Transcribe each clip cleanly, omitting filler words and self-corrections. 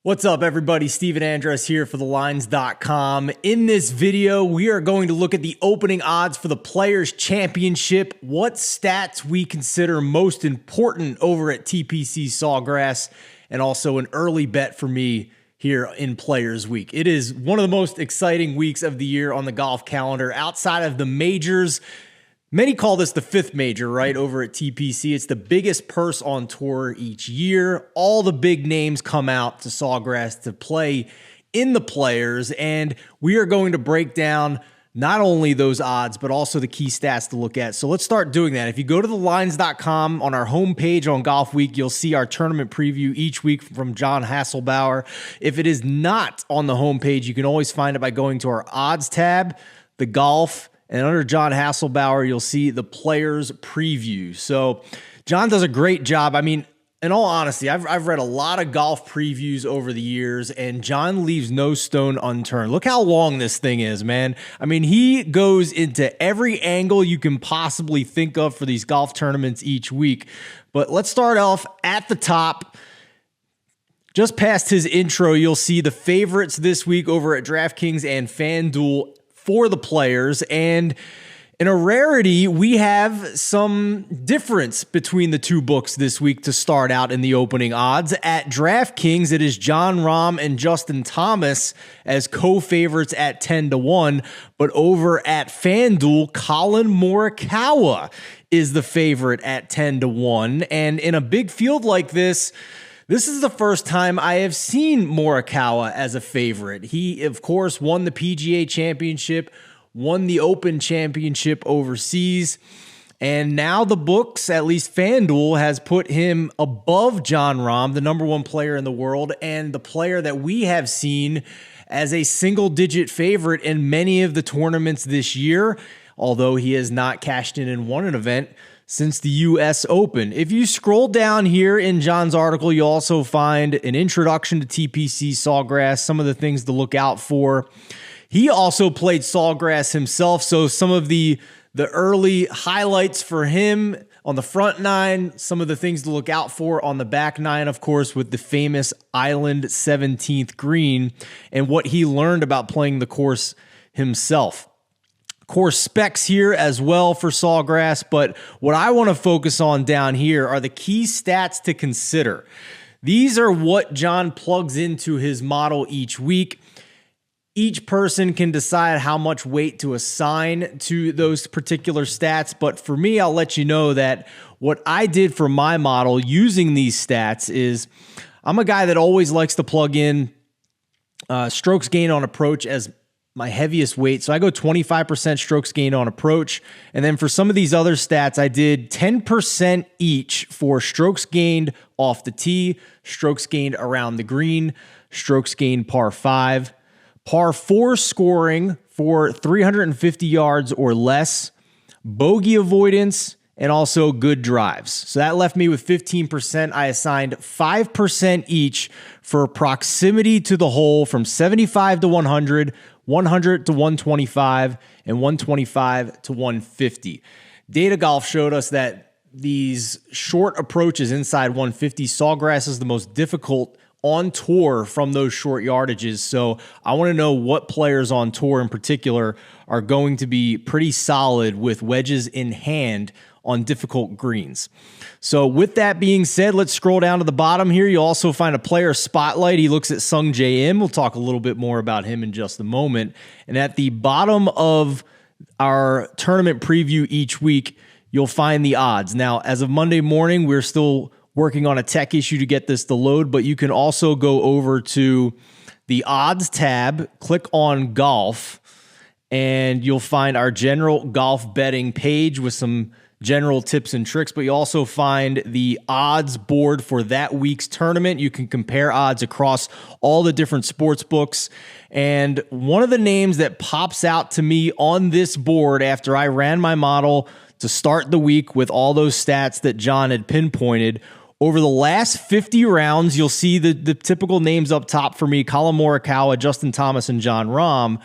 What's up, everybody? Steven Andress here for thelines.com. In this video, we are going to look at the opening odds for the Players Championship, what stats we consider most important over at TPC Sawgrass, and also an early bet for me here in Players Week. It is one of the most exciting weeks of the year on the golf calendar outside of the majors. Many call this the fifth major, right, over at TPC. It's the biggest purse on tour each year. All the big names come out to Sawgrass to play in the Players, and we are going to break down not only those odds, but also the key stats to look at. So let's start doing that. If you go to thelines.com on our homepage on Golf Week, you'll see our tournament preview each week from John Hasselbauer. If it is not on the homepage, you can always find it by going to our odds tab, the golf, and under John Hasselbauer, you'll see the Players Preview. So John does a great job. I mean, in all honesty, I've read a lot of golf previews over the years, and John leaves no stone unturned. Look how long this thing is, man. I mean, he goes into every angle you can possibly think of for these golf tournaments each week. But let's start off at the top. Just past his intro, you'll see the favorites this week over at DraftKings and FanDuel for the Players, and in a rarity, we have some difference between the two books this week to start out in the opening odds. At DraftKings, it is Jon Rahm and Justin Thomas as co-favorites at 10-1, but over at FanDuel, Colin Morikawa is the favorite at 10-1, and in a big field like this is the first time I have seen Morikawa as a favorite. He, of course, won the PGA Championship, won the Open Championship overseas, and now the books, at least FanDuel, has put him above Jon Rahm, the number one player in the world, and the player that we have seen as a single-digit favorite in many of the tournaments this year, although he has not cashed in and won an event since the U.S. Open. If you scroll down here in John's article, you'll also find an introduction to TPC Sawgrass, some of the things to look out for. He also played Sawgrass himself, so some of the early highlights for him on the front nine, some of the things to look out for on the back nine, of course, with the famous Island 17th green and what he learned about playing the course himself. Course specs here as well for Sawgrass, but what I want to focus on down here are the key stats to consider. These are what John plugs into his model each week. Each person can decide how much weight to assign to those particular stats, but for me, I'll let you know that what I did for my model using these stats is I'm a guy that always likes to plug in strokes gained on approach as my heaviest weight. So I go 25% strokes gained on approach. And then for some of these other stats, I did 10% each for strokes gained off the tee, strokes gained around the green, strokes gained par 5, par 4 scoring for 350 yards or less, bogey avoidance, and also good drives. So that left me with 15%. I assigned 5% each for proximity to the hole from 75 to 100, 100 to 125, and 125 to 150. Data Golf showed us that these short approaches inside 150, Sawgrass is the most difficult on tour from those short yardages. So I want to know what players on tour in particular are going to be pretty solid with wedges in hand on difficult greens. So with that being said, let's scroll down to the bottom here. You'll also find a player spotlight. He looks at Sung J M. We'll talk a little bit more about him in just a moment. And at the bottom of our tournament preview each week, you'll find the odds. Now, as of Monday morning, we're still working on a tech issue to get this to load, but you can also go over to the odds tab, click on golf, and you'll find our general golf betting page with some general tips and tricks, but you also find the odds board for that week's tournament. You can compare odds across all the different sports books. And one of the names that pops out to me on this board after I ran my model to start the week with all those stats that John had pinpointed, over the last 50 rounds, you'll see the typical names up top for me: Colin Morikawa, Justin Thomas, and Jon Rahm.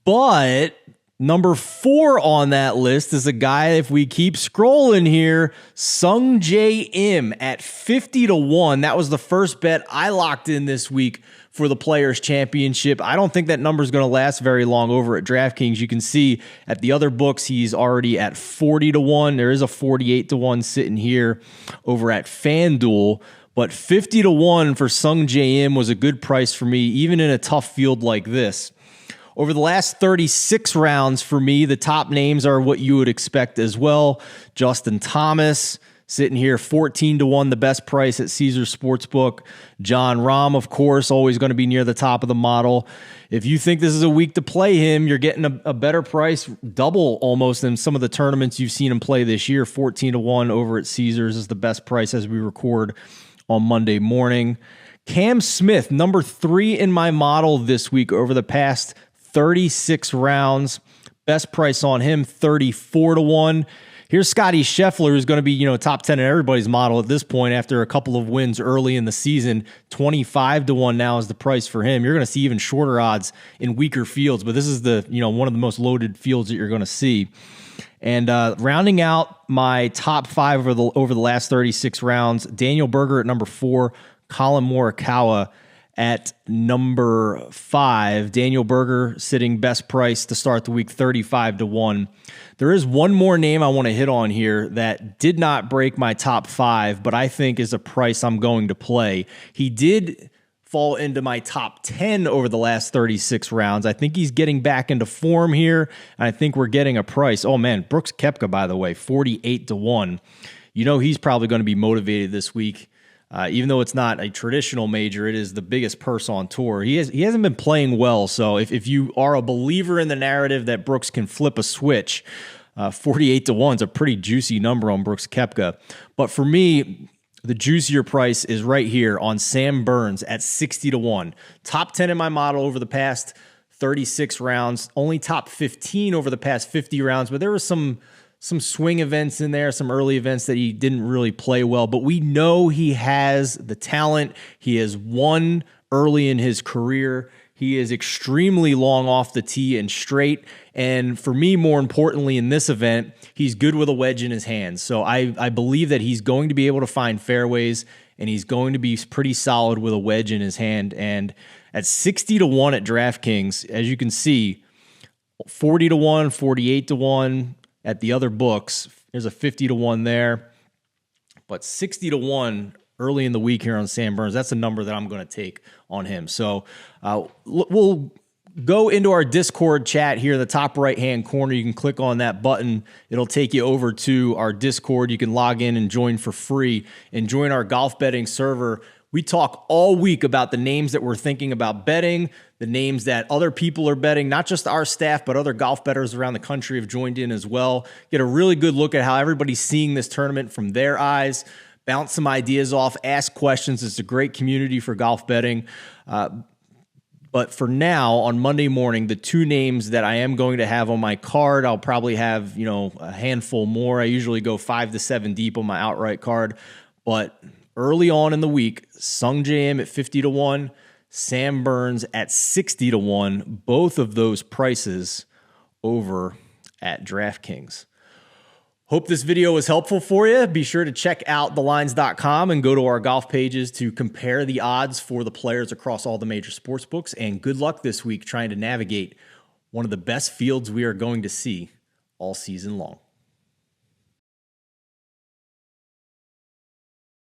But Number 4 on that list is a guy, if we keep scrolling here, Sung Jae Im at 50-1. That was the first bet I locked in this week for the Players Championship. I don't think that number is going to last very long over at DraftKings. You can see at the other books, he's already at 40-1. There is a 48-1 sitting here over at FanDuel. But 50-1 for Sung Jae Im was a good price for me, even in a tough field like this. Over the last 36 rounds for me, the top names are what you would expect as well. Justin Thomas, sitting here 14-1, the best price at Caesars Sportsbook. John Rahm, of course, always going to be near the top of the model. If you think this is a week to play him, you're getting a better price, double almost than some of the tournaments you've seen him play this year. 14-1 over at Caesars is the best price as we record on Monday morning. Cam Smith, number 3 in my model this week over the past 36 rounds. Best price on him, 34-1. Here's Scotty Scheffler, who's going to be, top 10 in everybody's model at this point after a couple of wins early in the season. 25-1 now is the price for him. You're going to see even shorter odds in weaker fields, but this is the, one of the most loaded fields that you're going to see. And rounding out my top 5 over the last 36 rounds, Daniel Berger at number 4, Colin Morikawa at number 5. Daniel Berger sitting best price to start the week, 35-1. There is one more name I want to hit on here that did not break my top 5, but I think is a price I'm going to play. He did fall into my top 10 over the last 36 rounds. I think he's getting back into form here, and I think we're getting a price. Oh man, Brooks Koepka, by the way, 48-1. He's probably going to be motivated this week. Even though it's not a traditional major, it is the biggest purse on tour. He hasn't been playing well, so if you are a believer in the narrative that Brooks can flip a switch, 48-1 is a pretty juicy number on Brooks Koepka. But for me, the juicier price is right here on Sam Burns at 60-1. Top 10 in my model over the past 36 rounds, only top 15 over the past 50 rounds, but there was some swing events in there, some early events that he didn't really play well, but we know he has the talent. He has won early in his career. He is extremely long off the tee and straight. And for me, more importantly, in this event, he's good with a wedge in his hands. So I believe that he's going to be able to find fairways, and he's going to be pretty solid with a wedge in his hand. And at 60-1 at DraftKings, as you can see, 40-1, 48-1, at the other books, there's a 50-1 there, but 60-1 early in the week here on Sam Burns, that's a number that I'm going to take on him. So we'll go into our Discord chat here in the top right-hand corner. You can click on that button. It'll take you over to our Discord. You can log in and join for free and join our golf betting server. We talk all week about the names that we're thinking about betting, the names that other people are betting, not just our staff, but other golf bettors around the country have joined in as well. Get a really good look at how everybody's seeing this tournament from their eyes, bounce some ideas off, ask questions. It's a great community for golf betting. But for now, on Monday morning, the 2 names that I am going to have on my card, I'll probably have, a handful more. I usually go 5 to 7 deep on my outright card, but early on in the week, Sung Jae Im at 50-1, Sam Burns at 60-1, both of those prices over at DraftKings. Hope this video was helpful for you. Be sure to check out thelines.com and go to our golf pages to compare the odds for the players across all the major sports books. And good luck this week trying to navigate one of the best fields we are going to see all season long.